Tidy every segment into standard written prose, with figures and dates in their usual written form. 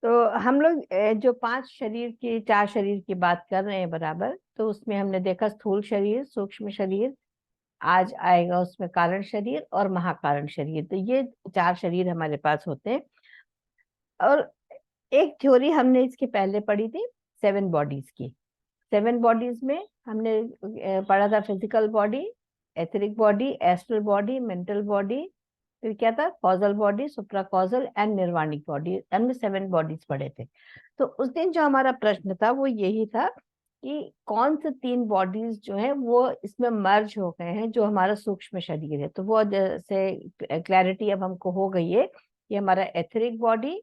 तो हम लोग जो चार शरीर की बात कर रहे हैं बराबर, तो उसमें हमने देखा स्थूल शरीर, सूक्ष्म शरीर, आज आएगा उसमें कारण शरीर और महाकारण शरीर। तो ये चार शरीर हमारे पास होते हैं। और एक थ्योरी हमने इसके पहले पढ़ी थी, 7 बॉडीज की। 7 बॉडीज में हमने पढ़ा था physical body, etheric body, astral body, mental body, फिर क्या था, causal body, supra causal and nirvanic body. हमने 7 बॉडीज पढ़े थे। तो उस दिन जो हमारा प्रश्न था वो यही था कि कौन से 3 बॉडीज जो है वो इसमें मर्ज हो गए हैं, जो हमारा सूक्ष्म शरीर है। तो वो जैसे क्लैरिटी अब हमको हो गई है कि हमारा एथरिक बॉडी,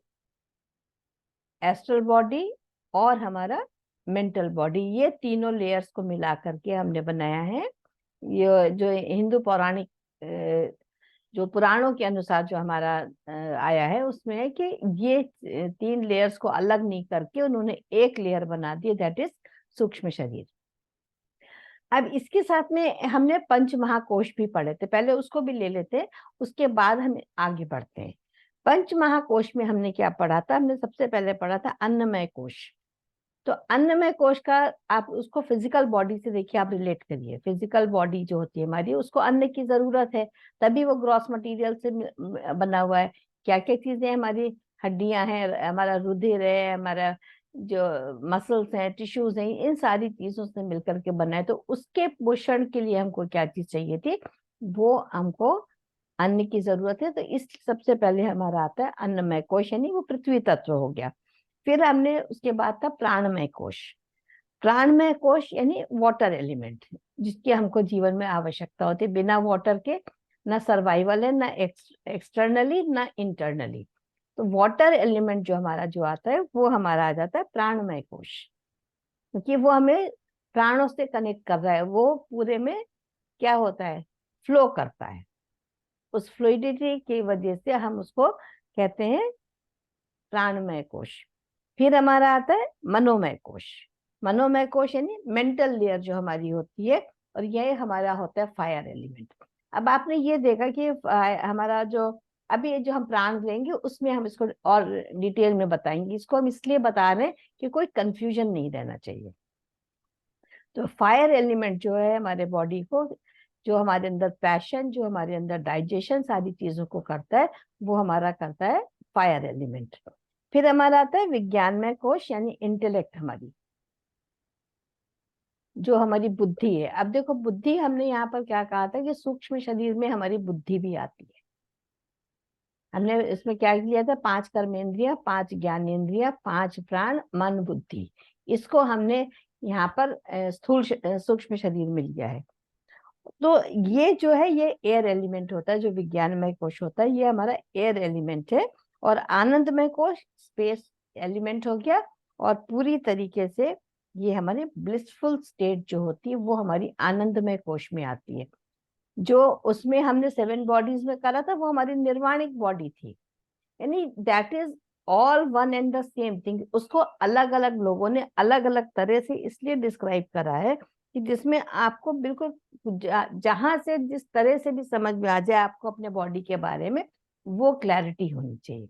एस्ट्रल बॉडी और हमारा मेंटल बॉडी, ये तीनों लेयर्स को मिला करके हमने बनाया है। ये जो हिंदू पौराणिक जो पुराणों के अनुसार जो हमारा आया है उसमें है कि ये 3 लेयर्स को अलग नहीं करके उन्होंने एक लेयर बना दी, दैट इज सूक्ष्म शरीर। अब इसके साथ में हमने पंच महाकोश भी पढ़े थे, पहले उसको भी ले लेते हैं, उसके बाद हम आगे बढ़ते हैं। पंच महाकोश में हमने क्या पढ़ा था? हमने सबसे पहले पढ़ा था अन्नमय कोश। तो अन्नमय कोश का आप उसको फिजिकल बॉडी से देखिए, आप रिलेट करिए। फिजिकल बॉडी जो होती है हमारी, उसको अन्न की जरूरत है, तभी वो ग्रॉस मटेरियल से बना हुआ है। क्या क्या चीजें हमारी, हड्डियां हैं, हमारा रुधिर है, हमारा जो मसल्स हैं, टिश्यूज हैं, इन सारी चीजों से मिलकर के बना है। तो उसके पोषण के लिए हमको क्या चीज चाहिए थी? वो हमको अन्न की जरूरत है। तो इस सबसे पहले हमारा आता है अन्नमय कोश, यानी वो पृथ्वी तत्व हो गया। फिर हमने उसके बाद था प्राणमय कोश। प्राणमय कोश यानी वाटर एलिमेंट, जिसकी हमको जीवन में आवश्यकता होती है। बिना वाटर के ना सर्वाइवल है, ना एक्सटर्नली ना इंटरनली। तो वाटर एलिमेंट जो हमारा जो आता है वो हमारा आ जाता है प्राणमय कोश, क्योंकि वो हमें प्राणों से कनेक्ट कर रहा है। वो पूरे में क्या होता है, फ्लो करता है। उस फ्लूइडिटी की वजह से हम उसको कहते हैं प्राणमय कोश। फिर हमारा आता है मनोमय कोश। मनोमय कोश यानी मेंटल लेयर जो हमारी होती है, और यह हमारा होता है फायर एलिमेंट। अब आपने ये देखा कि हमारा जो अभी ये जो हम प्राण लेंगे उसमें हम इसको और डिटेल में बताएंगे। इसको हम इसलिए बता रहे हैं कि कोई कंफ्यूजन नहीं रहना चाहिए। तो फायर एलिमेंट जो है हमारे बॉडी को, जो हमारे अंदर पैशन, जो हमारे अंदर डाइजेशन, सारी चीजों को करता है, वो हमारा करता है फायर एलिमेंट। फिर हमारा आता है विज्ञानमय कोश यानी इंटेलेक्ट, हमारी जो हमारी बुद्धि है। अब देखो बुद्धि, हमने यहाँ पर क्या कहा था कि सूक्ष्म शरीर में हमारी बुद्धि भी आती है। हमने इसमें क्या किया था, 5 कर्मेंद्रियां, 5 ज्ञानेंद्रियां, 5 प्राण, मन, बुद्धि। इसको हमने यहाँ पर सूक्ष्म शरीर में लिया है। तो ये जो है ये एयर एलिमेंट होता है, जो विज्ञानमय कोश होता है ये हमारा एयर एलिमेंट है। और आनंदमय कोश स्पेस एलिमेंट हो गया। और पूरी तरीके से ये हमारी ब्लिसफुल स्टेट जो होती है वो हमारी आनंदमय कोश में आती है। जो उसमें हमने 7 बॉडीज में करा था वो हमारी निर्वाणिक बॉडी थी, यानी that is all one and the same thing. उसको अलग अलग लोगों ने अलग अलग तरह से इसलिए डिस्क्राइब करा है कि जिसमें आपको बिल्कुल जहां से जिस तरह से भी समझ में आ जाए आपको अपने बॉडी के बारे में, वो क्लैरिटी होनी चाहिए।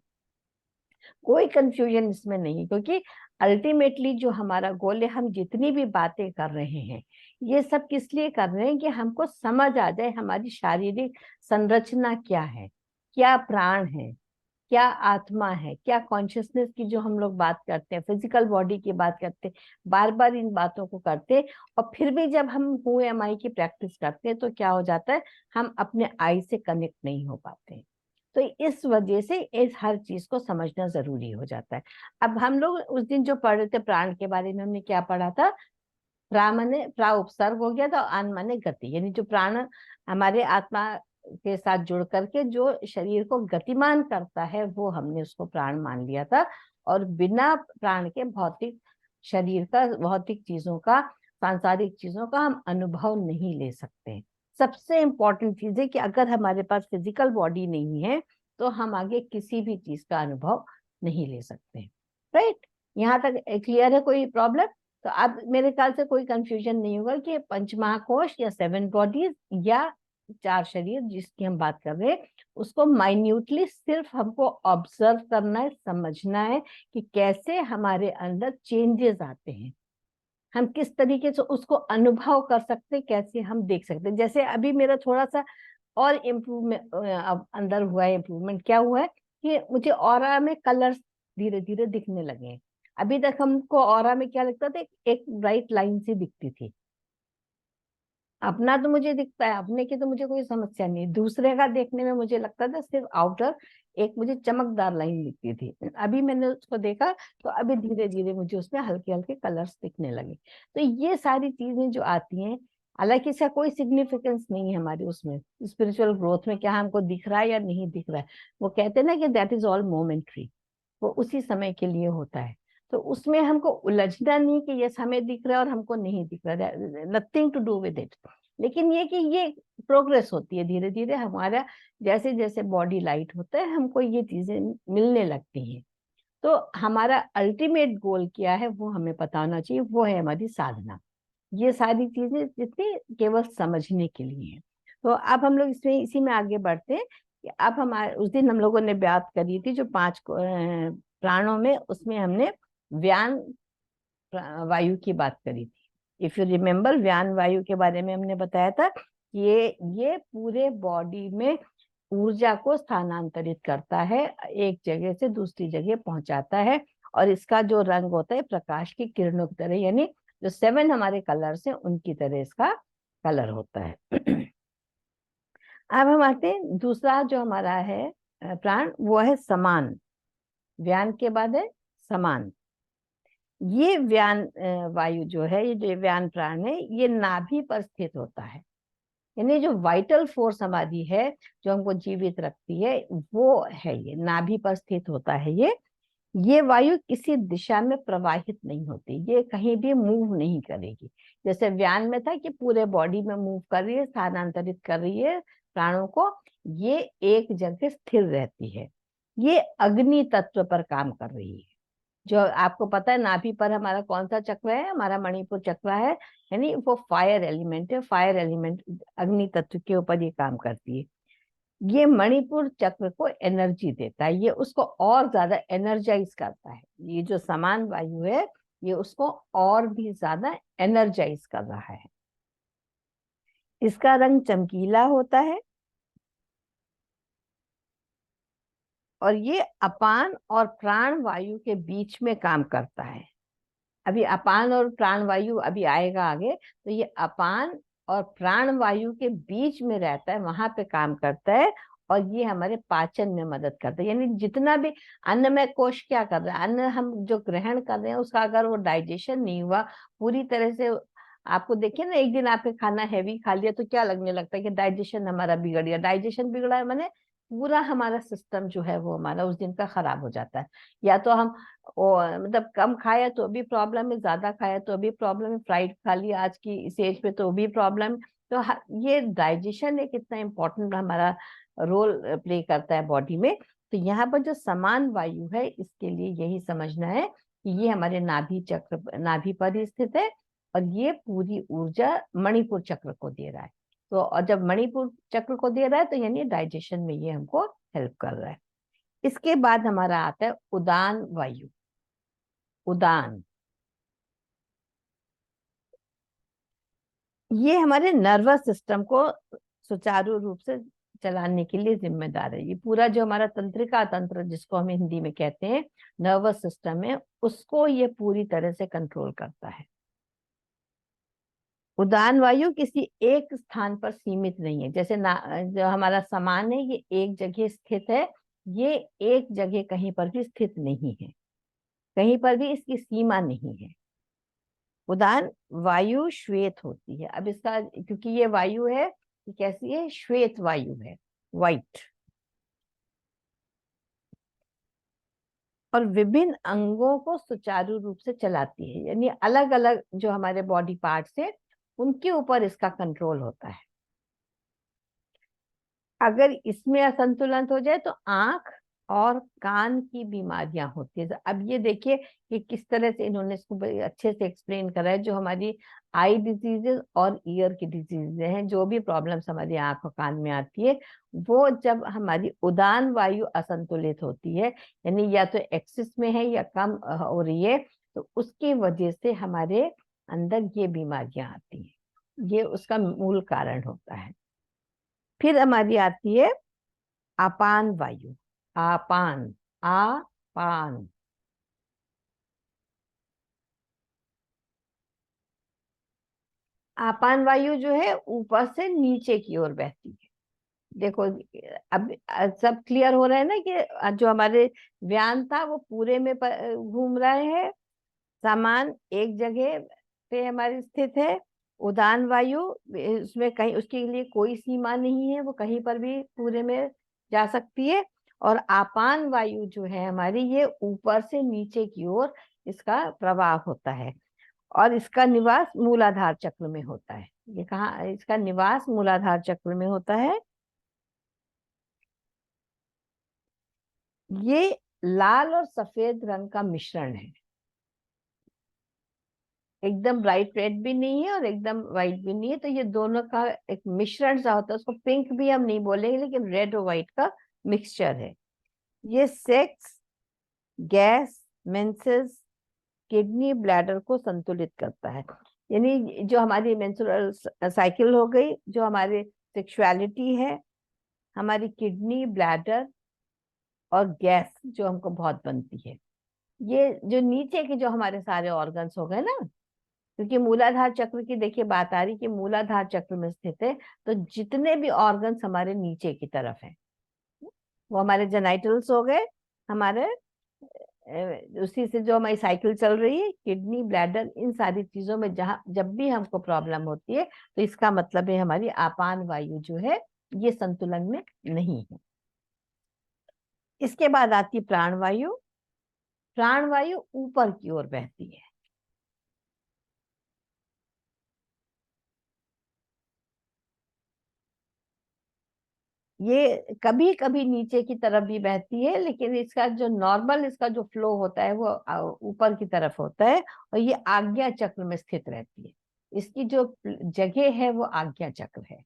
कोई कंफ्यूजन इसमें नहीं, क्योंकि अल्टीमेटली जो हमारा गोल है, हम जितनी भी बातें कर रहे हैं ये सब किस लिए कर रहे हैं कि हमको समझ आ जाए हमारी शारीरिक संरचना क्या है, क्या प्राण है, क्या आत्मा है, क्या कॉन्शियसनेस की जो हम लोग बात करते हैं, फिजिकल बॉडी की बात करते हैं, बार बार इन बातों को करते हैं। और फिर भी जब हम हुए की प्रैक्टिस करते हैं तो क्या हो जाता है, हम अपने आई से कनेक्ट नहीं हो पाते हैं। तो इस वजह से इस हर चीज को समझना जरूरी हो जाता है। अब हम लोग उस दिन जो पढ़ रहे थे प्राण के बारे में, हमने क्या पढ़ा था? प्रा माने प्रा उपसर्ग हो गया था, आन माने गति, यानी जो प्राण हमारे आत्मा के साथ जुड़ करके जो शरीर को गतिमान करता है वो हमने उसको प्राण मान लिया था। और बिना प्राण के भौतिक शरीर का, भौतिक चीजों का, सांसारिक चीजों का हम अनुभव नहीं ले सकते। सबसे इंपॉर्टेंट चीज है कि अगर हमारे पास फिजिकल बॉडी नहीं है तो हम आगे किसी भी चीज का अनुभव नहीं ले सकते। राइट? यहाँ तक क्लियर है? कोई प्रॉब्लम? तो अब मेरे ख्याल से कोई कंफ्यूजन नहीं होगा कि पंचमहाकोश या 7 बॉडीज या चार शरीर जिसकी हम बात कर रहे हैं, उसको माइन्यूटली सिर्फ हमको ऑब्जर्व करना है, समझना है कि कैसे हमारे अंदर चेंजेस आते हैं, हम किस तरीके से उसको अनुभव कर सकते हैं, कैसे हम देख सकते हैं। जैसे अभी मेरा थोड़ा सा और इम्प्रूवमेंट अंदर हुआ है। इम्प्रूवमेंट क्या हुआ है कि मुझे ऑरा में कलर्स धीरे धीरे दिखने लगे हैं। अभी तक हमको ऑरा में क्या लगता था, एक ब्राइट लाइन सी दिखती थी। अपना तो मुझे दिखता है, अपने की तो मुझे कोई समस्या नहीं, दूसरे का देखने में मुझे लगता था सिर्फ आउटर एक मुझे चमकदार लाइन दिखती थी। अभी मैंने उसको देखा तो अभी धीरे धीरे मुझे उसमें हल्के हल्के कलर्स दिखने लगे। तो ये सारी चीजें जो आती हैं, हालांकि इसका कोई सिग्निफिकेंस नहीं है हमारी उसमें स्पिरिचुअल ग्रोथ में, क्या हमको दिख रहा है या नहीं दिख रहा है। वो कहते हैं ना कि दैट इज ऑल मोमेंट्री, वो उसी समय के लिए होता है। तो उसमें हमको उलझना नहीं कि यस हमें दिख रहा है और हमको नहीं दिख रहा है, nothing to do with it. लेकिन ये कि ये प्रोग्रेस होती है धीरे धीरे हमारा, जैसे जैसे बॉडी लाइट होता है हमको ये चीजें मिलने लगती हैं। तो हमारा अल्टीमेट गोल क्या है वो हमें पता होना चाहिए, वो है हमारी साधना। ये सारी चीजें जितनी केवल समझने के लिए है। तो अब हम लोग इसमें इसी में आगे बढ़ते हैं कि अब हमारे उस दिन हम लोगों ने बात करी थी जो पांच प्राणों में, उसमें हमने व्यान वायु की बात करी थी। इफ यू रिमेम्बर, व्यान वायु के बारे में हमने बताया था कि ये पूरे बॉडी में ऊर्जा को स्थानांतरित करता है, एक जगह से दूसरी जगह पहुंचाता है। और इसका जो रंग होता है प्रकाश की किरणों की तरह, यानी जो 7 हमारे कलर्स हैं उनकी तरह इसका कलर होता है। अब हम आते हैं दूसरा जो हमारा है प्राण, वो है समान। व्यान के बाद है समान। ये व्यान वायु जो है, ये जो व्यान प्राण है, ये नाभि पर स्थित होता है। यानी जो वाइटल फोर्स हमारी है जो हमको जीवित रखती है वो है ये नाभि पर स्थित होता है। ये वायु किसी दिशा में प्रवाहित नहीं होती, ये कहीं भी मूव नहीं करेगी। जैसे व्यान में था कि पूरे बॉडी में मूव कर रही है, स्थानांतरित कर रही है प्राणों को, ये एक जगह स्थिर रहती है। ये अग्नि तत्व पर काम कर रही है। जो आपको पता है नाभि पर हमारा कौन सा चक्र है, हमारा मणिपुर चक्र है, यानी वो फायर एलिमेंट है। फायर एलिमेंट अग्नि तत्व के ऊपर ये काम करती है। ये मणिपुर चक्र को एनर्जी देता है, ये उसको और ज्यादा एनर्जाइज करता है। ये जो समान वायु है ये उसको और भी ज्यादा एनर्जाइज कर रहा है। इसका रंग चमकीला होता है और ये अपान और प्राण वायु के बीच में काम करता है। अभी अपान और प्राण वायु अभी आएगा आगे, तो ये अपान और प्राण वायु के बीच में रहता है, वहां पे काम करता है। और ये हमारे पाचन में मदद करता है, यानी जितना भी अन्नमय कोश क्या कर रहा है, अन्न हम जो ग्रहण कर रहे हैं उसका अगर वो डाइजेशन नहीं हुआ पूरी तरह से, आपको देखिए ना, एक दिन आपने खाना हैवी खा लिया तो क्या लगने लगता है कि डाइजेशन हमारा बिगड़ गया। डाइजेशन बिगड़ा है मैंने पूरा हमारा सिस्टम जो है वो हमारा उस दिन का खराब हो जाता है। या तो हम मतलब कम खाया तो भी प्रॉब्लम है, ज्यादा खाया तो भी प्रॉब्लम है, फ्राइड खा लिया आज की इस एज पे तो भी प्रॉब्लम। तो ये डाइजेशन एक इतना इम्पोर्टेंट हमारा रोल प्ले करता है बॉडी में। तो यहाँ पर जो समान वायु है इसके लिए यही समझना है कि ये हमारे नाभि चक्र, नाभि पर ही स्थित है और ये पूरी ऊर्जा मणिपुर चक्र को दे रहा है। तो और जब मणिपुर चक्र को दे रहा है तो यानी डाइजेशन में ये हमको हेल्प कर रहा है। इसके बाद हमारा आता है उदान वायु। उदान, ये हमारे नर्वस सिस्टम को सुचारू रूप से चलाने के लिए जिम्मेदार है। ये पूरा जो हमारा तंत्रिका तंत्र जिसको हम हिंदी में कहते हैं नर्वस सिस्टम है, उसको ये पूरी तरह से कंट्रोल करता है। उदान वायु किसी एक स्थान पर सीमित नहीं है। जैसे जो हमारा सामान है ये एक जगह स्थित है, ये एक जगह कहीं पर भी स्थित नहीं है, कहीं पर भी इसकी सीमा नहीं है। उदान वायु श्वेत होती है। अब इसका, क्योंकि ये वायु है, ये कैसी है, श्वेत वायु है, व्हाइट। और विभिन्न अंगों को सुचारू रूप से चलाती है, यानी अलग अलग जो हमारे बॉडी पार्ट्स है उनके ऊपर इसका कंट्रोल होता है। अगर इसमें असंतुलन हो जाए तो आंख और कान की बीमारियां होती है। अब ये देखिए कि किस तरह से इन्होंने इसको बड़े अच्छे से एक्सप्लेन करा है। जो हमारी आई डिजीजेस और ईयर की डिजीजेज हैं, जो भी प्रॉब्लम्स हमारी आंख और कान में आती है, वो जब हमारी उदान वायु असंतुलित होती है, यानी या तो एक्सिस में है या कम हो रही है, तो उसकी वजह से हमारे अंदर ये बीमारियां आती हैं। ये उसका मूल कारण होता है। फिर हमारी आती है अपान वायु। आपान, आपान। आपान वायु जो है ऊपर से नीचे की ओर बहती है। देखो, अब सब क्लियर हो रहा है ना कि जो हमारे व्यान था वो पूरे में घूम रहे हैं, सामान एक जगह पे हमारी स्थित है। उदान वायु, उसमें कहीं उसके लिए कोई सीमा नहीं है, वो कहीं पर भी पूरे में जा सकती है। और आपान वायु जो है हमारी, ये ऊपर से नीचे की ओर इसका प्रवाह होता है। और इसका निवास मूलाधार चक्र में होता है। ये कहाँ इसका निवास मूलाधार चक्र में होता है। ये लाल और सफेद रंग का मिश्रण है। एकदम ब्राइट रेड भी नहीं है और एकदम व्हाइट भी नहीं है, तो ये दोनों का एक मिश्रण सा होता है। उसको पिंक भी हम नहीं बोलेंगे, लेकिन रेड और व्हाइट का मिक्सचर है। ये sex, gas, menses, kidney, bladder को संतुलित करता है। यानी जो हमारी मेंस्ट्रुअल साइकिल हो गई, जो हमारे सेक्सुअलिटी है, हमारी किडनी, ब्लैडर और गैस जो हमको बहुत बनती है, ये जो नीचे के जो हमारे सारे ऑर्गन्स हो गए ना, क्योंकि मूलाधार चक्र की देखिए बात आ रही कि मूलाधार चक्र में स्थित है, तो जितने भी ऑर्गन्स हमारे नीचे की तरफ है, वो हमारे जेनाइटल्स हो गए, हमारे उसी से जो हमारी साइकिल चल रही है, किडनी, ब्लैडर, इन सारी चीजों में जहां जब भी हमको प्रॉब्लम होती है, तो इसका मतलब है हमारी आपान वायु जो है ये संतुलन में नहीं है। इसके बाद आती है प्राणवायु। प्राणवायु ऊपर की ओर बहती है। ये कभी कभी नीचे की तरफ भी बहती है, लेकिन इसका जो नॉर्मल इसका जो फ्लो होता है वो ऊपर की तरफ होता है, और ये आज्ञा चक्र में स्थित रहती है। इसकी जो जगह है वो आज्ञा चक्र है।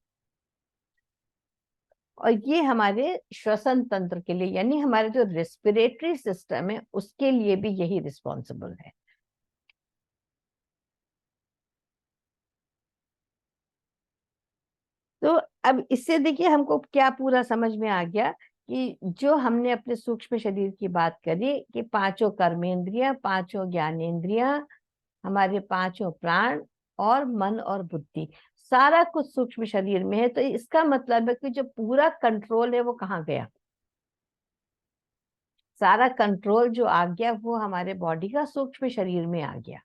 और ये हमारे श्वसन तंत्र के लिए, यानी हमारे जो रेस्पिरेटरी सिस्टम है उसके लिए भी यही रिस्पॉन्सिबल है। तो अब इससे देखिए हमको क्या पूरा समझ में आ गया कि जो हमने अपने सूक्ष्म शरीर की बात करी कि पांचों कर्मेंद्रियां, पांचों ज्ञानेंद्रियां, हमारे पांचों प्राण और मन और बुद्धि, सारा कुछ सूक्ष्म शरीर में है। तो इसका मतलब है कि जो पूरा कंट्रोल है वो कहाँ गया? सारा कंट्रोल जो आ गया वो हमारे बॉडी का सूक्ष्म शरीर में आ गया।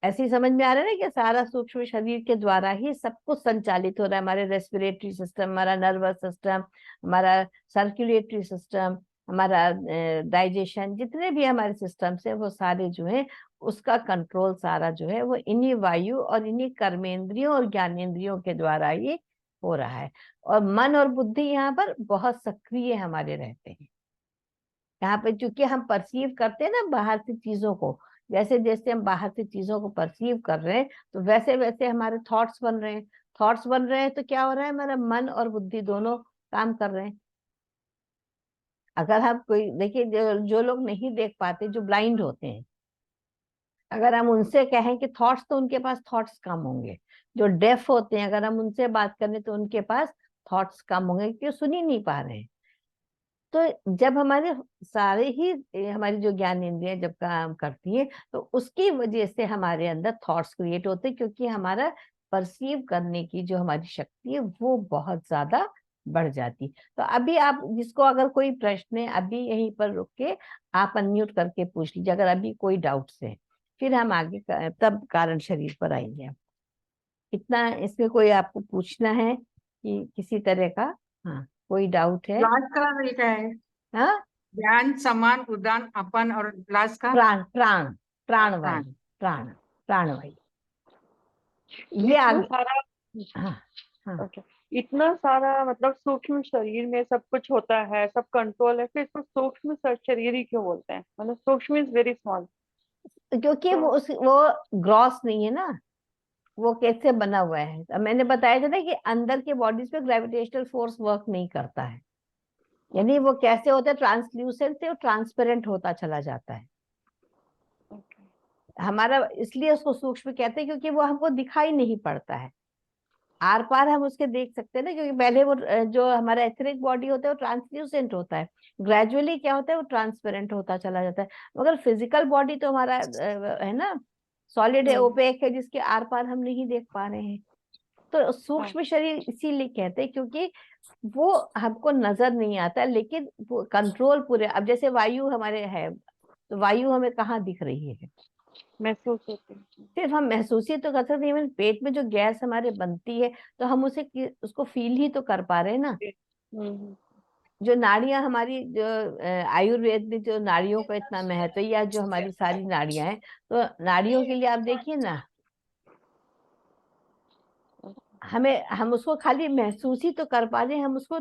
ऐसे ही समझ में आ रहा है ना कि सारा सूक्ष्म शरीर के द्वारा ही सब कुछ संचालित हो रहा है। हमारे रेस्पिरेटरी सिस्टम, हमारा नर्वस सिस्टम, हमारा सर्कुलेटरी सिस्टम, हमारा डाइजेशन, जितने भी हमारे सिस्टम्स है वो सारे जो है उसका कंट्रोल सारा जो है वो इन्हीं वायु और इन्हीं कर्मेंद्रियों और ज्ञानेंद्रियों के द्वारा ही हो रहा है। और मन और बुद्धि यहाँ पर बहुत सक्रिय हमारे रहते हैं। यहाँ पे चूंकि हम परसीव करते हैं ना बाहर से चीजों को, जैसे जैसे हम बाहर से चीजों को परसीव कर रहे हैं, तो वैसे वैसे हमारे थॉट्स बन रहे हैं। थॉट्स बन रहे हैं तो क्या हो रहा है, हमारा मन और बुद्धि दोनों काम कर रहे हैं। अगर हम कोई देखिए, जो लोग नहीं देख पाते, जो ब्लाइंड होते हैं, अगर हम उनसे कहें कि थॉट्स, तो उनके पास थॉट्स कम होंगे। जो डेफ होते हैं, अगर हम उनसे बात करें तो उनके पास थॉट्स कम होंगे, क्योंकि सुन ही नहीं पा रहे हैं। तो जब हमारे सारे ही हमारी जो ज्ञान इंद्रियां जब काम करती हैं, तो उसकी वजह से हमारे अंदर थॉट्स क्रिएट होते हैं, क्योंकि हमारा परसीव करने की जो हमारी शक्ति है वो बहुत ज्यादा बढ़ जाती। तो अभी आप जिसको अगर कोई प्रश्न है, अभी यहीं पर रुक के आप अनम्यूट करके पूछ लीजिए अगर अभी कोई डाउट्स है। फिर हम आगे तब कारण शरीर पर आएंगे। इतना इसमें कोई आपको पूछना है कि किसी तरह का? हाँ, कोई डाउट है? लास्ट का लिखा है हाँ, ज्ञान, समान, उदान, अपन और लास्ट का प्राण, प्राण, प्राण। प्राणवायु, प्राण, प्राणवायु, ये ये तो आगे। सारा। हाँ, हाँ, ओके। इतना सारा मतलब सूक्ष्म शरीर में सब कुछ होता है, सब कंट्रोल है, फिर इसको सूक्ष्म शरीर ही क्यों बोलते हैं? मतलब सूक्ष्म इज वेरी स्मॉल। क्योंकि तो वो ग्रॉस नहीं है ना, वो कैसे बना हुआ है। अब मैंने बताया था ना कि अंदर के बॉडीज पे ग्रेविटेशनल फोर्स वर्क नहीं करता है, यानी वो कैसे होता है, ट्रांसल्यूसेंट से वो ट्रांसपेरेंट होता चला जाता है हमारा, इसलिए उसको सूक्ष्म कहते हैं क्योंकि वो हमको दिखाई नहीं पड़ता है, आर पार हम उसके देख सकते हैं ना, क्योंकि पहले वो जो हमारा एथेरिक बॉडी होता है वो ट्रांसल्यूसेंट होता है, ग्रेजुअली क्या होता है वो ट्रांसपेरेंट होता चला जाता है। मगर फिजिकल बॉडी तो हमारा है ना, सॉलिड है, ओपेक है, जिसके आर पार हम नहीं देख पा रहे हैं। तो सूक्ष्म शरीर इसीलिए कहते हैं क्योंकि वो हमको नजर नहीं आता, लेकिन वो कंट्रोल पूरे, अब जैसे वायु हमारे है, तो वायु हमें कहाँ दिख रही है, महसूस होते हैं। सिर्फ हम महसूस ही तो कर सकते हैं। इवन पेट में जो गैस हमारे बनती है तो हम उसको फील ही तो कर पा रहे हैं ना। हम्म। जो नाड़ियां हमारी, जो आयुर्वेद में जो नाड़ियों का इतना महत्व है, या जो हमारी सारी नाड़ियां हैं, तो नाड़ियों के लिए आप देखिए ना, हम उसको खाली महसूस ही तो कर पा रहे हैं, हम उसको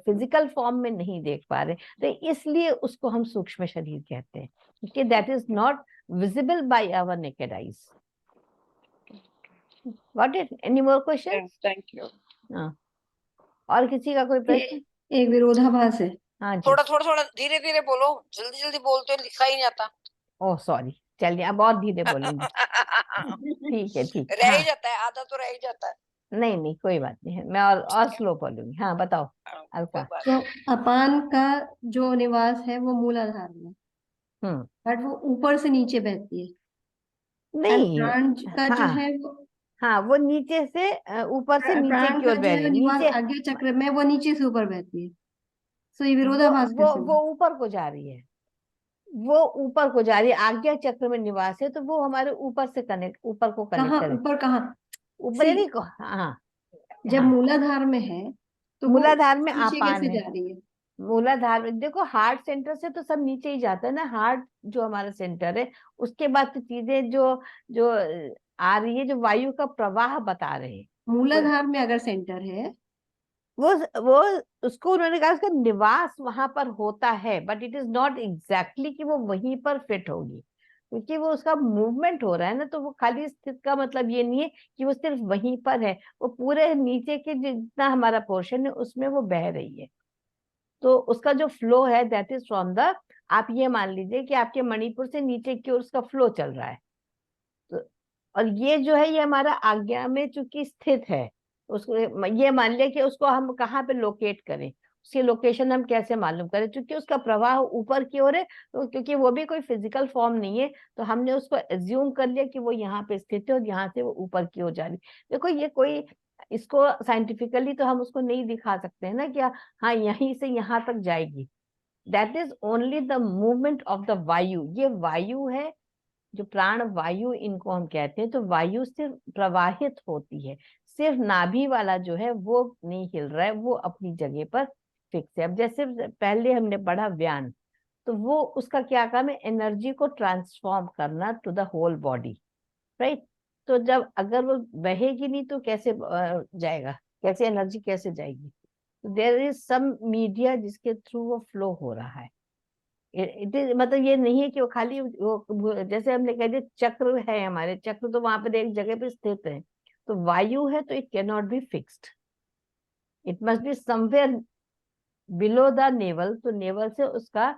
फिजिकल फॉर्म में नहीं देख पा रहे, तो इसलिए उसको हम सूक्ष्म शरीर कहते हैं, क्योंकि that is not visible by our naked eyes. What is any more question? Thank you. हाँ, और किसी का कोई प्रश्न? एक विरोधाभास है। हाँ जी, थोड़ा थोड़ा थोड़ा धीरे धीरे बोलो, जल्दी जल्दी बोलते हो लिखा ही नहीं आता। ओह सॉरी, चलिए अब और धीरे बोलेंगे। ठीक है, ठीक, रह हाँ, ही जाता है, आधा तो रह ही जाता है। नहीं नहीं कोई बात नहीं है, मैं और स्लो बोलूंगी। हाँ बताओ कोई अलका। बात तो अपान का जो निवास है वो मूलाधार में, हम्म, बट वो ऊपर से नीचे बहती है। और नहीं, प्राण का जो हाँ है वो, हाँ, वो नीचे से ऊपर से नीचे प्राण की का ओर जो बह रही है है, निवास नीचे। आज्ञा चक्र में, वो नीचे से ऊपर बहती है। सो ये वो विरोधाभास वो कैसे वो हुआ? ऊपर को जा रही है, वो ऊपर को जा रही है, आज्ञा चक्र में निवास है, तो वो हमारे ऊपर से कनेक्ट, ऊपर को कनेक्ट कहाँ करे, ऊपर, कहाँ? ऊपर सी, यानी हाँ जब हाँ, मूलाधार में है तो वो मूलाधार में नीचे आपान कैसे है। जा रही है? मूलाधार में देखो, हार्ट सेंटर से तो सब नीचे ही जाता है ना, हार्ट जो हमारा सेंटर है, उसके बाद तो चीजें जो जो आ रही है, जो वायु का प्रवाह बता रहे हैं, मूलाधार में अगर सेंटर है, वो वो उसको उन्होंने कहा उसका निवास वहां पर होता है, but it is not exactly कि वो वहीं पर फिट होगी, क्योंकि वो उसका मूवमेंट हो रहा है ना, तो वो खाली स्थित का मतलब ये नहीं है कि वो सिर्फ वहीं पर है, वो पूरे नीचे के जितना हमारा पोर्शन है उसमें वो बह रही है। तो उसका जो फ्लो है दैट इज फ्रॉम द, आप ये मान लीजिए कि आपके मणिपुर से नीचे की ओर उसका फ्लो चल रहा है। तो और ये जो है ये हमारा आज्ञा में चूंकि स्थित है, उसको ये मान लिया कि उसको हम कहाँ पे लोकेट करें, उसकी लोकेशन हम कैसे मालूम करें, क्योंकि उसका प्रवाह ऊपर की ओर है, तो क्योंकि वो भी कोई फिजिकल फॉर्म नहीं है, तो हमने उसको एज्यूम कर लिया कि वो यहाँ पे स्थित है और यहाँ से वो ऊपर की ओर जा रही। देखो ये कोई, इसको साइंटिफिकली तो हम उसको नहीं दिखा सकते हैं ना कि हाँ यहीं से यहाँ तक जाएगी, that is only the movement of the वायु। ये वायु है, जो प्राण वायु इनको हम कहते हैं, तो वायु सिर्फ प्रवाहित होती है, सिर्फ नाभि वाला जो है वो नहीं हिल रहा है, वो अपनी जगह पर फिक्स है। अब जैसे पहले हमने पढ़ा व्यान, तो वो उसका क्या काम है, एनर्जी को ट्रांसफॉर्म करना to the whole body, right. तो जब अगर वो बहेगी नहीं तो कैसे जाएगा, कैसे एनर्जी कैसे जाएगी, देयर इज सम मीडिया जिसके थ्रू वो फ्लो हो रहा है। इट इज मतलब ये नहीं है कि वो खाली वो जैसे हमने कह दिया चक्र है, हमारे चक्र तो वहां पर एक जगह पे स्थित है, तो वायु है तो it can not be fixed, it must be somewhere below the naval, तो नेवल से उसका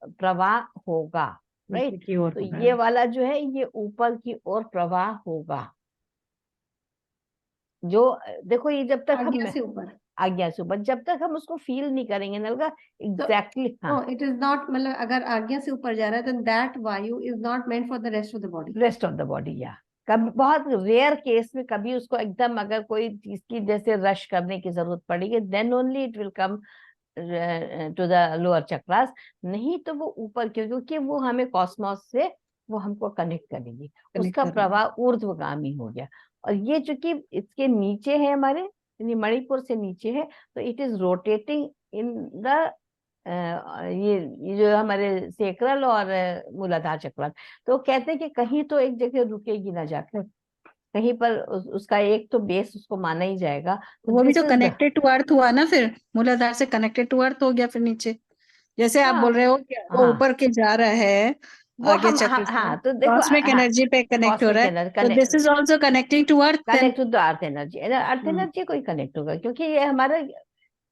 प्रवाह होगा, राइट। की ओर तो होता ये है। वाला जो है ये ऊपर की ओर प्रवाह होगा, जो देखो ये जब तक हम आज्ञा से ऊपर। आज्ञा से ऊपर, जब तक हम उसको फील नहीं करेंगे ना लगा एग्जैक्टली, हाँ, इट इज नॉट, मतलब अगर आज्ञा से ऊपर जा रहा है, then that वायु is not meant for the rest of the body. Rest of the body, या कभी बहुत रेयर केस में कभी उसको एकदम अगर कोई चीज की जैसे रश करने की जरूरत पड़ेगी, then only it will come to the lower chakras, नहीं तो वो ऊपर क्योंकि वो हमें कॉस्मोस से वो हमको कनेक्ट करेगी, उसका प्रवाह ऊर्ध्वगामी हो गया। और ये चूंकि इसके नीचे है हमारे, यानी मणिपुर से नीचे है, तो it is rotating in the ये जो हमारे सेक्रल और मूलाधार चक्र, तो कहते हैं कि कहीं तो एक जगह रुकेगी ना जाकर, कहीं पर उसका एक तो बेस उसको माना ही जाएगा। वो भी दिस तो इज कनेक्टेड टू अर्थ हुआ ना, फिर मूलाधार से कनेक्टेड टू अर्थ हो गया फिर नीचे, जैसे आप हाँ बोल रहे हो कि वो हाँ ऊपर के जा रहा है वो आगे हम चक्र से हाँ तो देखो कॉस्मिक हाँ एनर्जी पे कनेक्ट हो कॉस्मिक रहा है, तो this is also connecting to earth then. Connect to the earth energy, earth energy को ही कनेक्ट होगा, क्योंकि ये हमारा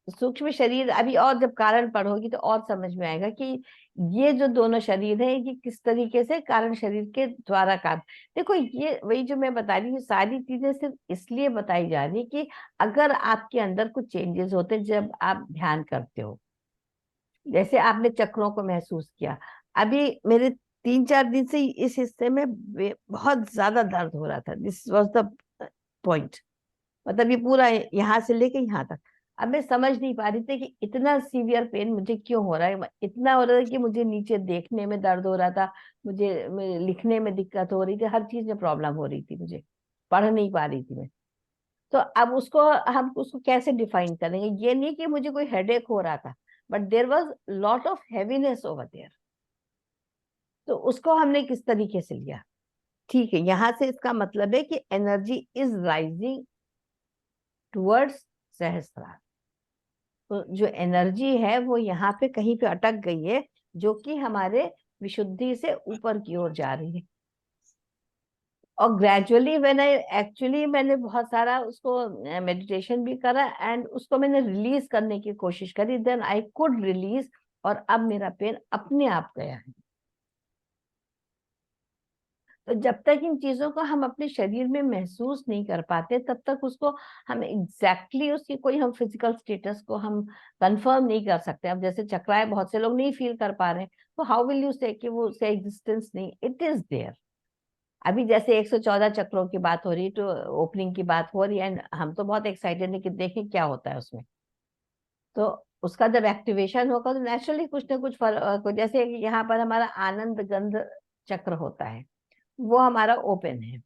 सूक्ष्म शरीर अभी और जब कारण पढ़ोगी तो और समझ में आएगा कि ये जो दोनों शरीर है ये किस तरीके से कारण शरीर के द्वारा काम। देखो ये वही जो मैं बता रही हूँ, सारी चीजें सिर्फ इसलिए बताई जा रही है कि अगर आपके अंदर कुछ चेंजेस होते हैं जब आप ध्यान करते हो, जैसे आपने चक्रों को महसूस किया, अभी मेरे 3-4 दिन से इस हिस्से में बहुत ज्यादा दर्द हो रहा था, दिस वॉज द पॉइंट, मतलब ये पूरा यहाँ से लेके यहाँ तक। अब मैं समझ नहीं पा रही थी कि इतना सीवियर पेन मुझे क्यों हो रहा है, इतना हो रहा था कि मुझे नीचे देखने में दर्द हो रहा था, मुझे लिखने में दिक्कत हो रही थी, हर चीज में प्रॉब्लम हो रही थी, मुझे पढ़ नहीं पा रही थी मैं। तो अब उसको हम उसको कैसे डिफाइन करेंगे, ये नहीं कि मुझे कोई हेडेक हो रहा था, but there was lot of heaviness over there. तो उसको हमने किस तरीके से लिया, ठीक है, यहाँ से इसका मतलब है कि एनर्जी इज राइजिंग टुवर्ड्स सहस्त्रार। तो जो एनर्जी है वो यहाँ पे कहीं पे अटक गई है, जो कि हमारे विशुद्धि से ऊपर की ओर जा रही है। और ग्रेजुअली मैंने बहुत सारा उसको मेडिटेशन भी करा एंड उसको मैंने रिलीज करने की कोशिश करी, देन आई कुड रिलीज, और अब मेरा पेन अपने आप गया है। तो जब तक इन चीजों को हम अपने शरीर में महसूस नहीं कर पाते तब तक उसको हम एग्जैक्टली उसकी कोई हम फिजिकल स्टेटस को हम कंफर्म नहीं कर सकते। अब जैसे चक्राएं बहुत से लोग नहीं फील कर पा रहे हैं, तो हाउ विल यू से कि वो उसका एग्जिस्टेंस नहीं, इट इज देयर। अभी जैसे 114 चक्रों की बात हो रही है, तो ओपनिंग की बात हो रही है, एंड हम तो बहुत एक्साइटेड है कि देखें क्या होता है उसमें। तो उसका जब एक्टिवेशन होगा तो नेचुरली कुछ ना कुछ फर्क, जैसे यहाँ पर हमारा आनंद गंध चक्र होता है, वो हमारा ओपन है।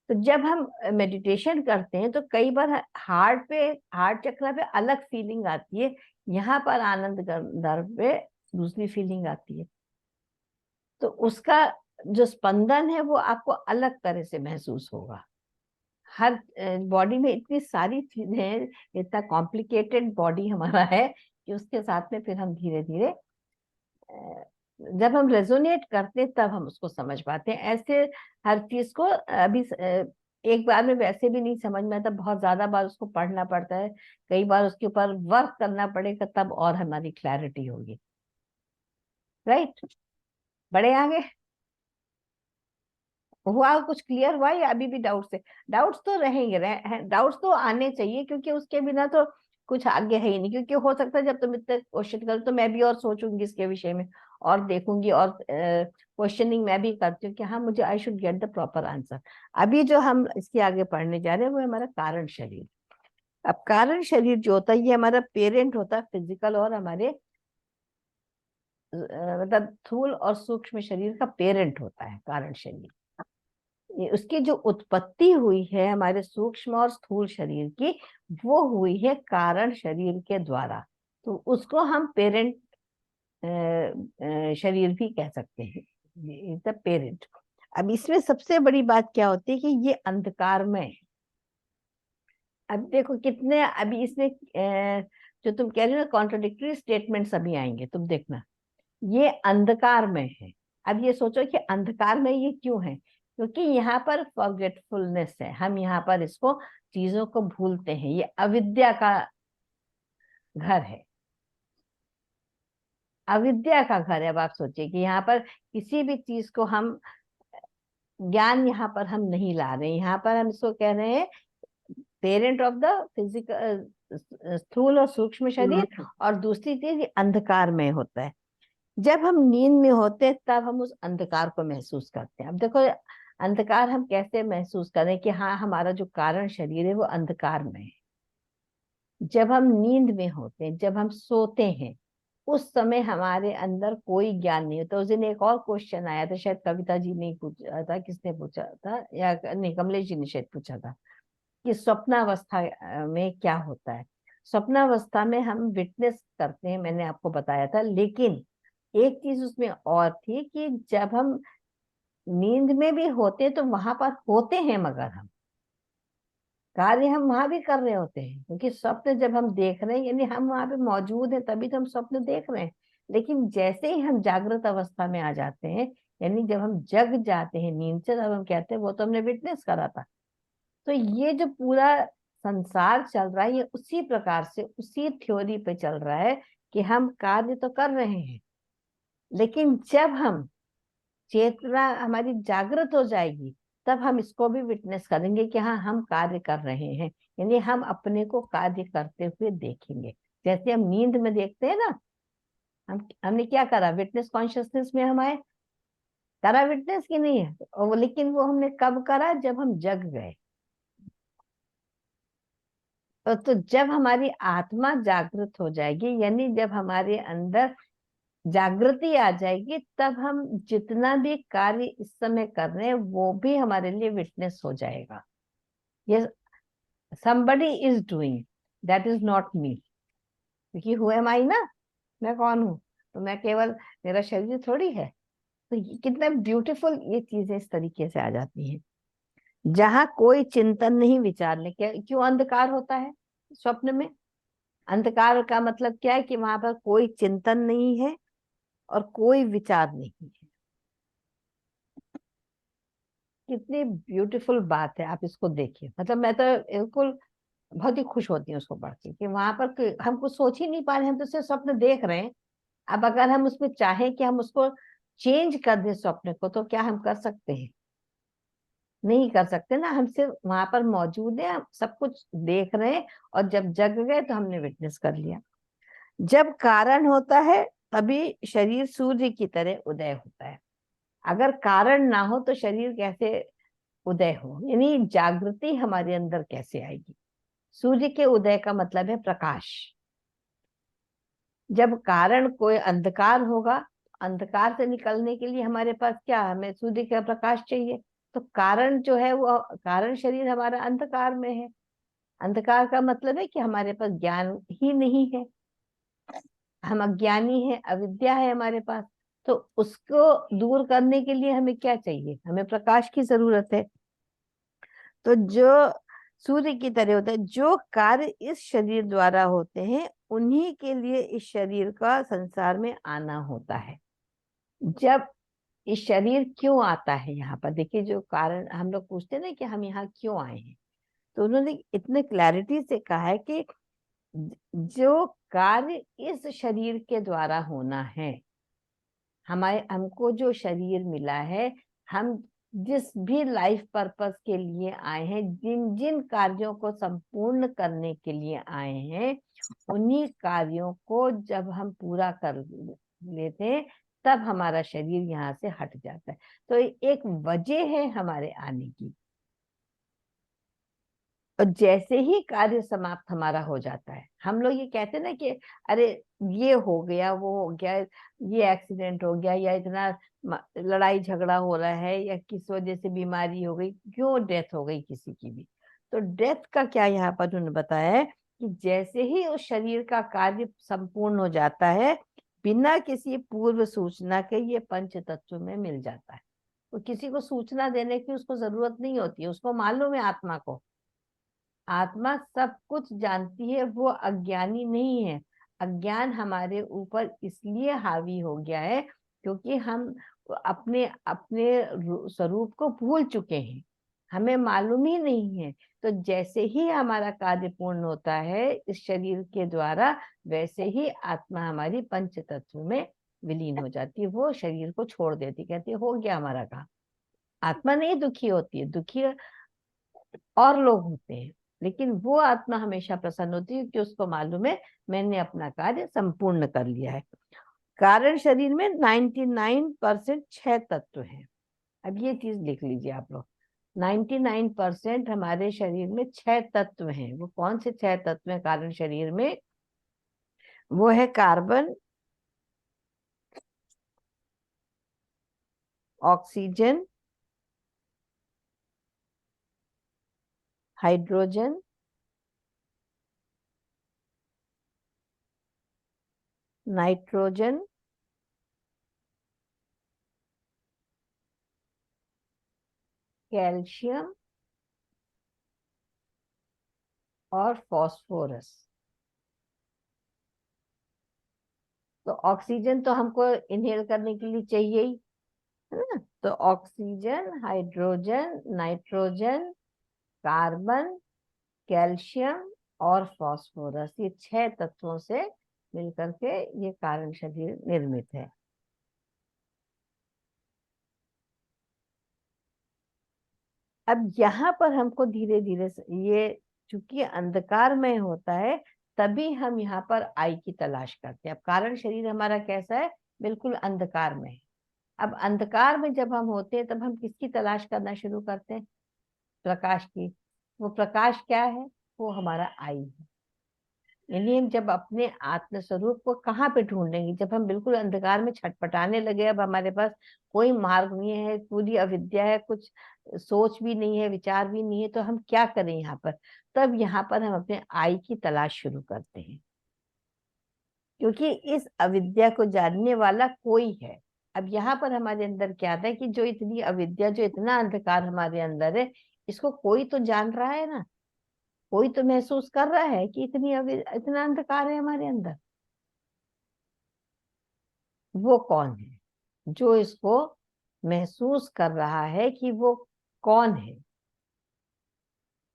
तो जब हम मेडिटेशन करते हैं तो कई बार हार्ट चक्र पे अलग फीलिंग आती है, यहाँ पर आनंद गंधर्व पे दूसरी फीलिंग आती है। तो उसका जो स्पंदन है वो आपको अलग तरह से महसूस होगा। हर बॉडी में इतनी सारी चीजें हैं, इतना कॉम्प्लिकेटेड बॉडी हमारा है कि उसके साथ में फिर हम धीरे धीरे जब हम रेजोनेट करते हैं तब हम उसको समझ पाते हैं। ऐसे हर चीज को अभी एक बार में वैसे भी नहीं समझ में आता, बहुत ज्यादा बार उसको पढ़ना पड़ता है, कई बार उसके ऊपर वर्क करना पड़ेगा, तब और हमारी क्लैरिटी होगी। राइट, बड़े आगे हुआ, कुछ क्लियर हुआ या अभी भी डाउट्स है? डाउट्स तो रहेंगे, डाउट्स तो आने चाहिए, क्योंकि उसके बिना तो कुछ आगे है ही नहीं। क्योंकि हो सकता है जब तुम इतने क्वेश्चन करो तो मैं भी और सोचूंगी इसके विषय में और देखूंगी, और क्वेश्चनिंग मैं भी करती हूँ कि हाँ मुझे I should get the proper answer. अभी जो हम इसके आगे पढ़ने जा रहे हैं वो है हमारा कारण शरीर। अब कारण शरीर जो होता है ये हमारा पेरेंट होता है फिजिकल और हमारे मतलब स्थूल और सूक्ष्म शरीर का पेरेंट होता है कारण शरीर। उसकी जो उत्पत्ति हुई है हमारे सूक्ष्म और स्थूल शरीर की, वो हुई है कारण शरीर के द्वारा। तो उसको हम पेरेंट शरीर भी कह सकते हैं, इज द पेरेंट। अब इसमें सबसे बड़ी बात क्या होती है कि ये अंधकारमय है। अब देखो कितने अभी इसमें जो तुम कह रहे हो ना कॉन्ट्रोडिक्टरी स्टेटमेंट्स अभी आएंगे, तुम देखना। ये अंधकार में है। अब ये सोचो कि अंधकार में ये क्यों है, क्योंकि यहाँ पर फॉरगेटफुलनेस है, हम यहाँ पर इसको चीजों को भूलते हैं, ये अविद्या का घर है, अविद्या का घर है। अब आप सोचिए कि यहाँ पर किसी भी चीज को हम ज्ञान यहाँ पर हम नहीं ला रहे हैं, यहाँ पर हम इसको कह रहे हैं पेरेंट ऑफ द फिजिकल स्थूल और सूक्ष्म शरीर। और दूसरी चीज ये अंधकार में होता है। जब हम नींद में होते हैं तब हम उस अंधकार को महसूस करते हैं। अब देखो अंधकार हम कैसे महसूस करें कि हाँ हमारा जो कारण शरीर है वो अंधकार में है। जब हम नींद में होते हैं, जब हम सोते हैं, उस समय हमारे अंदर कोई ज्ञान नहीं होता। उस दिन एक और क्वेश्चन आया था, शायद कविता जी ने पूछा था, किसने पूछा था, या नहीं कमलेश जी ने शायद पूछा था, कि स्वप्नावस्था में क्या होता है। स्वप्नावस्था में हम विटनेस करते हैं, मैंने आपको बताया था, लेकिन एक चीज उसमें और थी कि जब हम नींद में भी होते तो वहां पर होते हैं मगर हम, कार्य हम वहां भी कर रहे होते हैं, क्योंकि स्वप्न जब हम देख रहे हैं यानी हम वहां पे मौजूद हैं, तभी तो हम स्वप्न देख रहे हैं। लेकिन जैसे ही हम जागृत अवस्था में आ जाते हैं, यानी जब हम जग जाते हैं नींद से, तब हम कहते हैं वो तो हमने विटनेस करा था। तो ये जो पूरा संसार चल रहा है, ये उसी प्रकार से उसी थ्योरी पे चल रहा है कि हम कार्य तो कर रहे हैं, लेकिन जब हम चेतना हमारी जागृत हो जाएगी, तब हम इसको भी विटनेस करेंगे कि हाँ हम कार्य कर रहे हैं, यानी हम अपने को कार्य करते हुए देखेंगे। जैसे हम नींद में देखते हैं ना, हमने क्या करा, विटनेस कॉन्शियसनेस में हम आए, करा विटनेस की नहीं है, और लेकिन वो हमने कब करा, जब हम जग गए। तो जब हमारी आत्मा जागृत हो जाएगी, यानी जब हमारे अंदर जागृति आ जाएगी, तब हम जितना भी कार्य इस समय कर रहे हैं वो भी हमारे लिए विटनेस हो जाएगा। ये somebody is doing, that is not me, क्योंकि हु एम आई ना, मैं कौन हूँ, तो मैं केवल, मेरा शरीर थोड़ी है। तो ये कितना ब्यूटीफुल ये चीजें इस तरीके से आ जाती हैं, जहां कोई चिंतन नहीं, विचार नहीं। क्यों अंधकार होता है स्वप्न में? अंधकार का मतलब क्या है कि वहां पर कोई चिंतन नहीं है और कोई विचार नहीं है। कितनी ब्यूटीफुल बात है, आप इसको देखिए। मतलब मैं तो बिल्कुल बहुत ही खुश होती हूँ उसको पढ़ के, कि वहां पर हम कुछ सोच ही नहीं पा रहे हैं, हम तो सिर्फ स्वप्न देख रहे हैं। अब अगर हम उसमें चाहें कि हम उसको चेंज कर दें स्वप्न को, तो क्या हम कर सकते हैं? नहीं कर सकते ना। हम सिर्फ वहां पर मौजूद है, हम सब कुछ देख रहे हैं, और जब जग गए तो हमने विटनेस कर लिया। जब कारण होता है, तभी शरीर सूर्य की तरह उदय होता है। अगर कारण ना हो तो शरीर कैसे उदय हो, यानी जागृति हमारे अंदर कैसे आएगी? सूर्य के उदय का मतलब है प्रकाश। जब कारण कोई अंधकार होगा, अंधकार से निकलने के लिए हमारे पास क्या, हमें सूर्य का प्रकाश चाहिए। तो कारण जो है वो, कारण शरीर हमारा अंधकार में है। अंधकार का मतलब है कि हमारे पास ज्ञान ही नहीं है, हम अज्ञानी है, अविद्या है हमारे पास। तो उसको दूर करने के लिए हमें क्या चाहिए? हमें प्रकाश की जरूरत है। तो जो सूर्य की तरह होता है, जो कार्य इस शरीर द्वारा होते हैं, उन्हीं के लिए इस शरीर का संसार में आना होता है। जब इस शरीर क्यों आता है, यहाँ पर देखिए, जो कारण हम लोग पूछते हैं ना कि हम यहाँ क्यों आए हैं, तो उन्होंने इतने क्लैरिटी से कहा है कि जो कार्य इस शरीर के द्वारा होना है, हमारे हमको जो शरीर मिला है, हम जिस भी लाइफ पर्पस के लिए आए हैं, जिन जिन कार्यों को संपूर्ण करने के लिए आए हैं, उन्हीं कार्यों को जब हम पूरा कर लेते हैं, तब हमारा शरीर यहाँ से हट जाता है। तो एक वजह है हमारे आने की। और जैसे ही कार्य समाप्त हमारा हो जाता है, हम लोग ये कहते हैं ना कि अरे ये हो गया, वो हो गया, ये एक्सीडेंट हो गया, या इतना लड़ाई झगड़ा हो रहा है, या किस वजह से बीमारी हो गई, क्यों डेथ हो गई किसी की भी। तो डेथ का क्या यहाँ पर उन्होंने बताया है कि जैसे ही उस शरीर का कार्य संपूर्ण हो जाता है, बिना किसी पूर्व सूचना के ये पंच तत्व में मिल जाता है। तो किसी को सूचना देने की उसको जरूरत नहीं होती है, उसको मालूम है, आत्मा को। आत्मा सब कुछ जानती है, वो अज्ञानी नहीं है। अज्ञान हमारे ऊपर इसलिए हावी हो गया है क्योंकि हम अपने अपने स्वरूप को भूल चुके हैं, हमें मालूम ही नहीं है। तो जैसे ही हमारा कार्य पूर्ण होता है इस शरीर के द्वारा, वैसे ही आत्मा हमारी पंच तत्व में विलीन हो जाती है, वो शरीर को छोड़ देती, कहती है हो गया हमारा काम। आत्मा नहीं दुखी होती है, दुखी और लोग होते हैं, लेकिन वो आत्मा हमेशा प्रसन्न होती है कि उसको मालूम है मैंने अपना कार्य संपूर्ण कर लिया है। कारण शरीर में 99% 6 तत्व हैं। अब ये चीज लिख लीजिए आप लोग, 99% हमारे शरीर में 6 तत्व हैं। वो कौन से 6 तत्व हैं कारण शरीर में? वो है carbon, oxygen, hydrogen, nitrogen, calcium, और फॉस्फोरस। तो ऑक्सीजन तो हमको इनहेल करने के लिए चाहिए ही, है ना। तो oxygen, hydrogen, nitrogen, carbon, calcium और फास्फोरस, ये 6 तत्वों से मिलकर के ये कारण शरीर निर्मित है। अब यहाँ पर हमको धीरे धीरे ये चूंकि अंधकार में होता है, तभी हम यहाँ पर आई की तलाश करते हैं। अब कारण शरीर हमारा कैसा है, बिल्कुल अंधकार में है। अब अंधकार में जब हम होते हैं तब हम किसकी तलाश करना शुरू करते हैं, प्रकाश की। वो प्रकाश क्या है, वो हमारा आई है। यानी हम जब अपने आत्म स्वरूप को कहाँ पे ढूंढेंगे, जब हम बिल्कुल अंधकार में छटपटाने लगे, अब हमारे पास कोई मार्ग नहीं है, पूरी अविद्या है, कुछ सोच भी नहीं है, विचार भी नहीं है, तो हम क्या करें यहाँ पर। तब यहाँ पर हम अपने आई की तलाश शुरू करते हैं, क्योंकि इस अविद्या को जानने वाला कोई है। अब यहाँ पर हमारे अंदर क्या आता है कि जो इतनी अविद्या, जो इतना अंधकार हमारे अंदर है, इसको कोई तो जान रहा है ना, कोई तो महसूस कर रहा है कि इतना अंधकार है हमारे अंदर। वो कौन है जो इसको महसूस कर रहा है कि वो कौन है।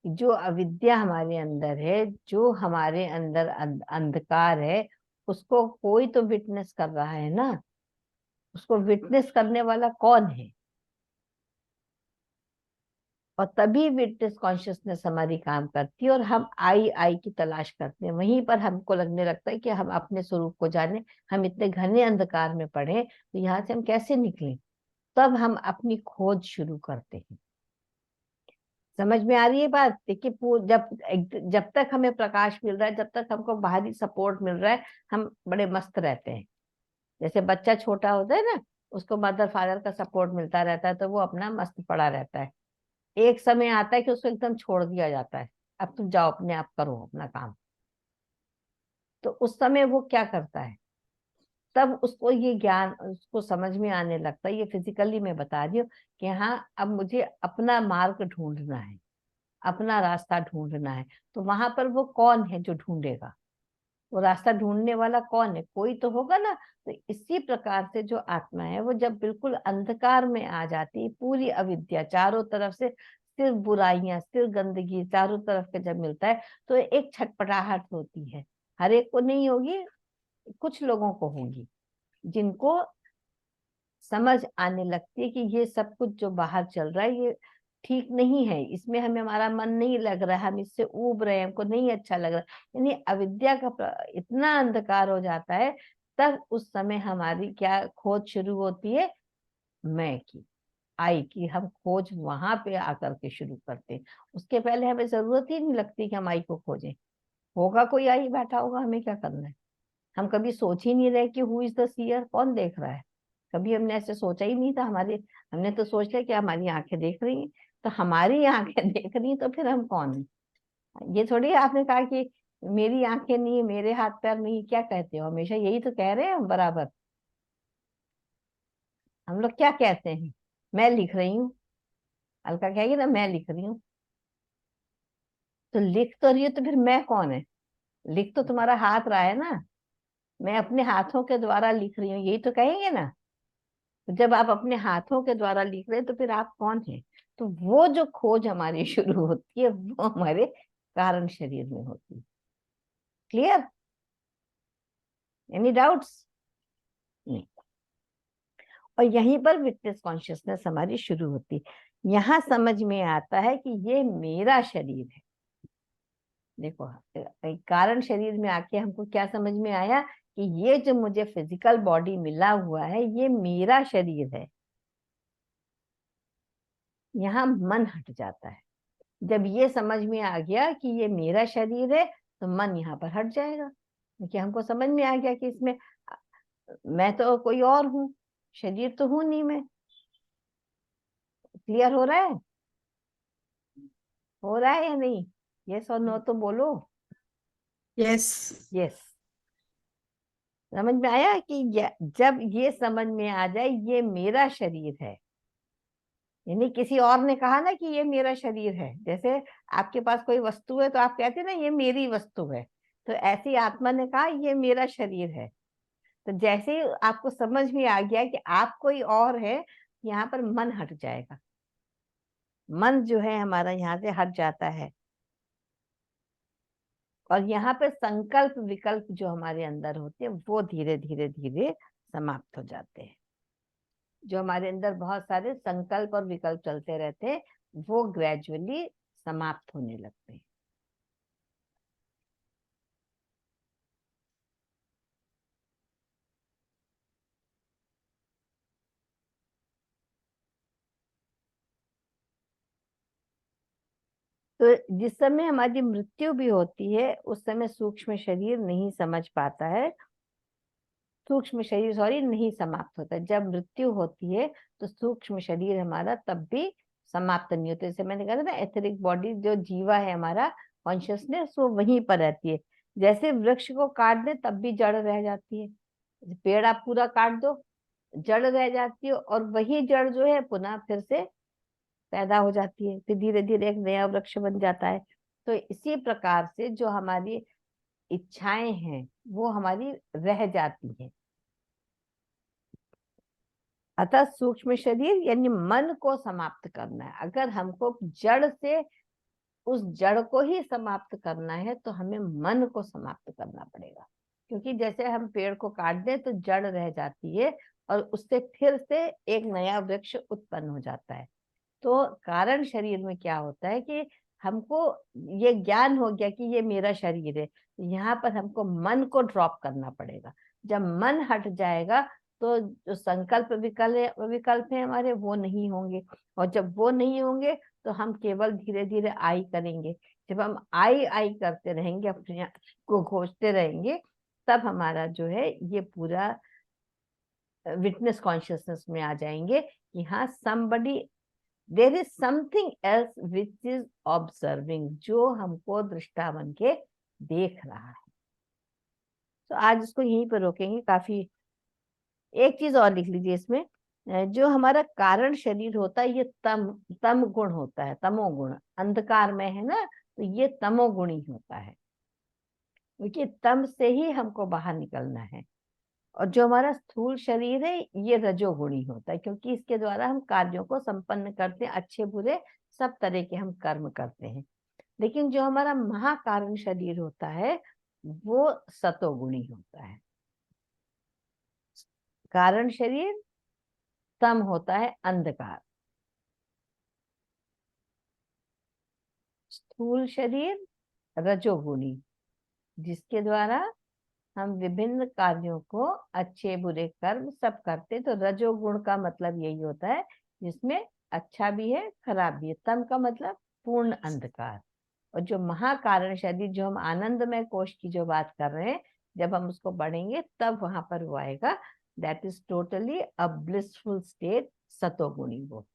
जो अविद्या हमारे अंदर है, जो हमारे अंदर अंधकार है, उसको कोई तो विटनेस कर रहा है ना। उसको विटनेस करने वाला कौन है, और तभी विटनेस कॉन्शियसनेस हमारी काम करती है, और हम आई की तलाश करते हैं। वहीं पर हमको लगने लगता है कि हम अपने स्वरूप को जाने, हम इतने घने अंधकार में पड़े, तो यहाँ से हम कैसे निकलें। तब हम अपनी खोज शुरू करते हैं। समझ में आ रही है बात। देखिए जब तक हमें प्रकाश मिल रहा है, जब तक हमको बाहरी सपोर्ट मिल रहा है, हम बड़े मस्त रहते हैं। जैसे बच्चा छोटा होता है ना, उसको मदर फादर का सपोर्ट मिलता रहता है, तो वो अपना मस्त पड़ा रहता है। एक समय आता है कि उसको एकदम छोड़ दिया जाता है, अब तुम जाओ अपने आप करो अपना काम। तो उस समय वो क्या करता है, तब उसको ये ज्ञान, उसको समझ में आने लगता है। ये फिजिकली मैं बता रही हूँ कि हाँ, अब मुझे अपना मार्ग ढूंढना है, अपना रास्ता ढूंढना है। तो वहां पर वो कौन है जो ढूंढेगा, वो रास्ता ढूंढने वाला कौन है, कोई तो होगा ना। तो इसी प्रकार से जो आत्मा है, वो जब बिल्कुल अंधकार में आ जाती है, पूरी अविद्या चारों तरफ से, सिर्फ बुराइयां, सिर्फ गंदगी चारों तरफ के जब मिलता है, तो एक छटपटाहट होती है। हर एक को नहीं होगी, कुछ लोगों को होगी, जिनको समझ आने लगती है कि ये सब कुछ जो बाहर चल रहा है, ये ठीक नहीं है, इसमें हमें हमारा मन नहीं लग रहा है, हम इससे ऊब रहे हैं, हमको नहीं अच्छा लग रहा। यानी अविद्या का इतना अंधकार हो जाता है, तब उस समय हमारी क्या खोज शुरू होती है, मैं की, आई की। हम खोज वहां पे आकर के शुरू करते हैं। उसके पहले हमें जरूरत ही नहीं लगती कि हम आई को खोजें। होगा कोई आई बैठा होगा, हमें क्या करना है। हम कभी सोच ही नहीं रहे कि हु इज द सीयर, कौन देख रहा है। कभी हमने ऐसे सोचा ही नहीं था। हमने तो सोच लिया कि हमारी आंखें देख रही हैं, तो हमारी आंखें देख रही हैं, तो फिर हम कौन है। ये थोड़ी आपने कहा कि मेरी आंखें नहीं, मेरे हाथ पैर नहीं, क्या कहते हो, हमेशा यही तो कह रहे हैं हम बराबर। हम लोग क्या कहते हैं, मैं लिख रही हूँ। अलका कहेगी ना, मैं लिख रही हूँ। तो लिख तो रही हो, तो फिर मैं कौन है। लिख तो तुम्हारा हाथ रहा है ना, मैं अपने हाथों के द्वारा लिख रही हूँ, यही तो कहेंगे ना। तो जब आप अपने हाथों के द्वारा लिख रहे हैं, तो फिर आप कौन हैं। तो वो जो खोज हमारी शुरू होती है, वो हमारे कारण शरीर में होती है। Clear, any doubts? नहीं। और यहीं पर विटनेस कॉन्शियसनेस हमारी शुरू होती है। यहाँ समझ में आता है कि ये मेरा शरीर है। देखो, कारण शरीर में आके हमको क्या समझ में आया कि ये जो मुझे फिजिकल बॉडी मिला हुआ है, ये मेरा शरीर है। यहाँ मन हट जाता है। जब ये समझ में आ गया कि ये मेरा शरीर है, तो मन यहाँ पर हट जाएगा, क्योंकि हमको समझ में आ गया कि इसमें मैं तो कोई और हूँ, शरीर तो हूं नहीं मैं। क्लियर हो रहा है, हो रहा है या नहीं? यस और नो तो बोलो। यस। यस, समझ में आया कि जब ये समझ में आ जाए ये मेरा शरीर है, यानी किसी और ने कहा ना कि ये मेरा शरीर है, जैसे आपके पास कोई वस्तु है तो आप कहते हैं ना ये मेरी वस्तु है, तो ऐसी आत्मा ने कहा ये मेरा शरीर है। तो जैसे ही आपको समझ में आ गया कि आप कोई और है, यहाँ पर मन हट जाएगा, मन जो है हमारा यहाँ से हट जाता है, और यहाँ पे संकल्प विकल्प जो हमारे अंदर होते हैं वो धीरे धीरे धीरे समाप्त हो जाते हैं। जो हमारे अंदर बहुत सारे संकल्प और विकल्प चलते रहते हैं वो ग्रेजुअली समाप्त होने लगते हैं। तो जिस समय हमारी मृत्यु भी होती है उस समय सूक्ष्म शरीर नहीं समझ पाता है, सूक्ष्म शरीर सॉरी नहीं समाप्त होता। जब मृत्यु होती है तो सूक्ष्म शरीर हमारा तब भी समाप्त नहीं होता। जैसे मैंने कहा था ना, एथरिक बॉडी जो जीवा है हमारा कॉन्शियसनेस वो वहीं पर रहती है। जैसे वृक्ष को काट दे तब भी जड़ रह जाती है, पेड़ आप पूरा काट दो जड़ रह जाती है, और वही जड़ जो है पुनः फिर से पैदा हो जाती है, फिर धीरे धीरे एक नया वृक्ष बन जाता है। तो इसी प्रकार से जो हमारी इच्छाएं हैं वो हमारी रह जाती है। अतः सूक्ष्म शरीर यानी मन को समाप्त करना है। अगर हमको जड़ से उस जड़ को ही समाप्त करना है तो हमें मन को समाप्त करना पड़ेगा, क्योंकि जैसे हम पेड़ को काट दें तो जड़ रह जाती है और उससे फिर से एक नया वृक्ष उत्पन्न हो जाता है। तो कारण शरीर में क्या होता है कि हमको ये ज्ञान हो गया कि ये मेरा शरीर है, यहाँ पर हमको मन को ड्रॉप करना पड़ेगा। जब मन हट जाएगा तो जो संकल्प विकल्प है हमारे वो नहीं होंगे, और जब वो नहीं होंगे तो हम केवल धीरे धीरे आई करेंगे। जब हम आई आई करते रहेंगे, अपने आप को खोजते रहेंगे, तब हमारा जो है ये पूरा विटनेस कॉन्शियसनेस में आ जाएंगे कि हाँ somebody there is something else which is observing, जो हमको दृष्टा बन के देख रहा है। तो आज इसको यहीं पर रोकेंगे। काफी एक चीज और लिख लीजिए इसमें, जो हमारा कारण शरीर होता है ये तम गुण होता है, तमोगुण अंधकार में है ना, तो ये तमोगुणी होता है, क्योंकि तम से ही हमको बाहर निकलना है। और जो हमारा स्थूल शरीर है ये रजोगुणी होता है, क्योंकि इसके द्वारा हम कार्यों को संपन्न करते हैं, अच्छे बुरे सब तरह के हम कर्म करते हैं। लेकिन जो हमारा महाकारण शरीर होता है वो सतोगुणी होता है। कारण शरीर तम होता है, अंधकार। स्थूल शरीर रजोगुणी, जिसके द्वारा हम विभिन्न कार्यों को अच्छे बुरे कर्म सब करते। तो रजोगुण का मतलब यही होता है जिसमें अच्छा भी है खराब भी है। तम का मतलब पूर्ण अंधकार। और जो महाकारण शरीर, जो हम आनंदमय कोश की जो बात कर रहे हैं, जब हम उसको बढ़ेंगे तब वहां पर वो आएगा, that is totally a blissful state, सतोगुणी वो।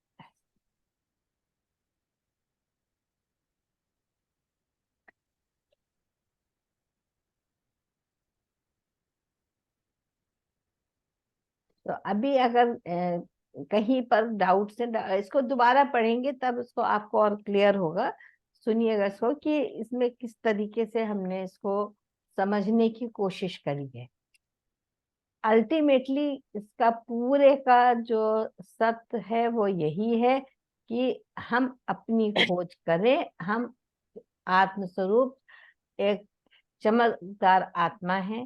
तो अभी अगर कहीं पर डाउट से इसको दोबारा पढ़ेंगे तब इसको आपको और क्लियर होगा। सुनिएगा इसको कि इसमें किस तरीके से हमने इसको समझने की कोशिश करी है। अल्टीमेटली इसका पूरे का जो सत्य है वो यही है कि हम अपनी खोज करें। हम आत्मस्वरूप एक चमकदार आत्मा है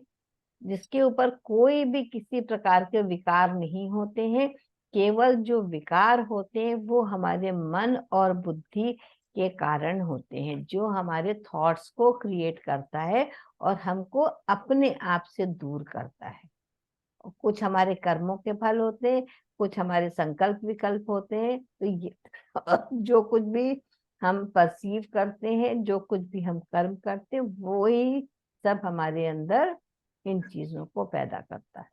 जिसके ऊपर कोई भी किसी प्रकार के विकार नहीं होते हैं। केवल जो विकार होते हैं वो हमारे मन और बुद्धि के कारण होते हैं, जो हमारे थॉट्स को क्रिएट करता है और हमको अपने आप से दूर करता है। कुछ हमारे कर्मों के फल होते हैं, कुछ हमारे संकल्प विकल्प होते हैं। तो ये जो कुछ भी हम परसीव करते हैं, जो कुछ भी हम कर्म करते हैं, वो ही सब हमारे अंदर इन चीजों को पैदा करता है।